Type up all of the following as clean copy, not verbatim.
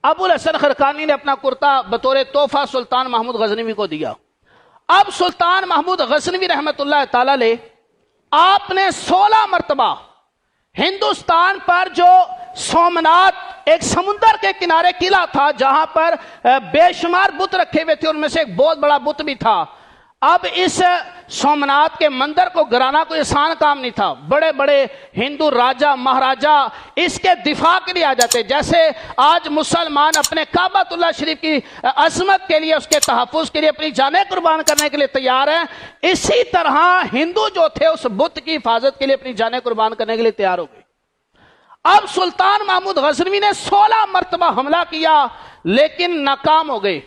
ابو الحسن خرقانی نے اپنا کرتا بطور تحفہ سلطان محمود غزنوی کو دیا۔ اب سلطان محمود غزنوی رحمت اللہ تعالی علیہ آپ نے 16 مرتبہ ہندوستان پر جو سومنات ایک سمندر کے کنارے قلعہ تھا جہاں پر بے شمار بت رکھے ہوئے تھے، ان میں سے ایک بہت بڑا بت بھی تھا۔ اب اس سومنات کے مندر کو گرانا کوئی آسان کام نہیں تھا، بڑے بڑے ہندو راجہ مہاراجہ اس کے دفاع کے لیے آ جاتے، جیسے آج مسلمان اپنے کعبۃ اللہ شریف کی عظمت کے لیے، اس کے تحفظ کے لیے اپنی جانیں قربان کرنے کے لیے تیار ہیں، اسی طرح ہندو جو تھے اس بت کی حفاظت کے لیے اپنی جانیں قربان کرنے کے لیے تیار ہو گئے۔ اب سلطان محمود غزنوی نے 16 مرتبہ حملہ کیا لیکن ناکام ہو گئے۔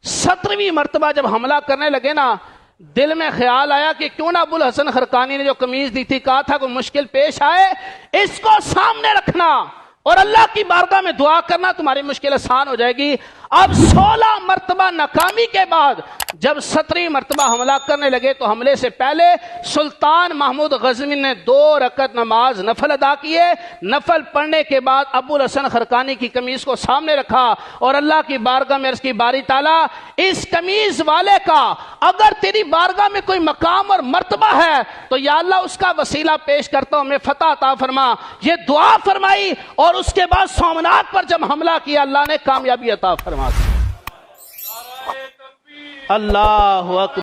17ویں مرتبہ جب حملہ کرنے لگے نا، دل میں خیال آیا کہ کیوں نہ ابو الحسن خرقانی نے جو قمیض دی تھی، کہا تھا کوئی مشکل پیش آئے اس کو سامنے رکھنا اور اللہ کی بارگاہ میں دعا کرنا، تمہاری مشکل آسان ہو جائے گی۔ اب 16 مرتبہ ناکامی کے بعد جب 17ویں مرتبہ حملہ کرنے لگے تو حملے سے پہلے سلطان محمود غزنوی نے 2 رکعت نماز نفل ادا کیے۔ نفل پڑھنے کے بعد ابو الحسن خرقانی کی قمیض کو سامنے رکھا اور اللہ کی بارگاہ میں عرض کی، باری تعالیٰ اس قمیض والے کا اگر تیری بارگاہ میں کوئی مقام اور مرتبہ ہے تو یا اللہ اس کا وسیلہ پیش کرتا ہوں، میں فتح عطا فرما۔ یہ دعا فرمائی اور اس کے بعد سومنات پر جب حملہ کیا اللہ نے کامیابی عطا فرما دی۔ اللہ اکبر۔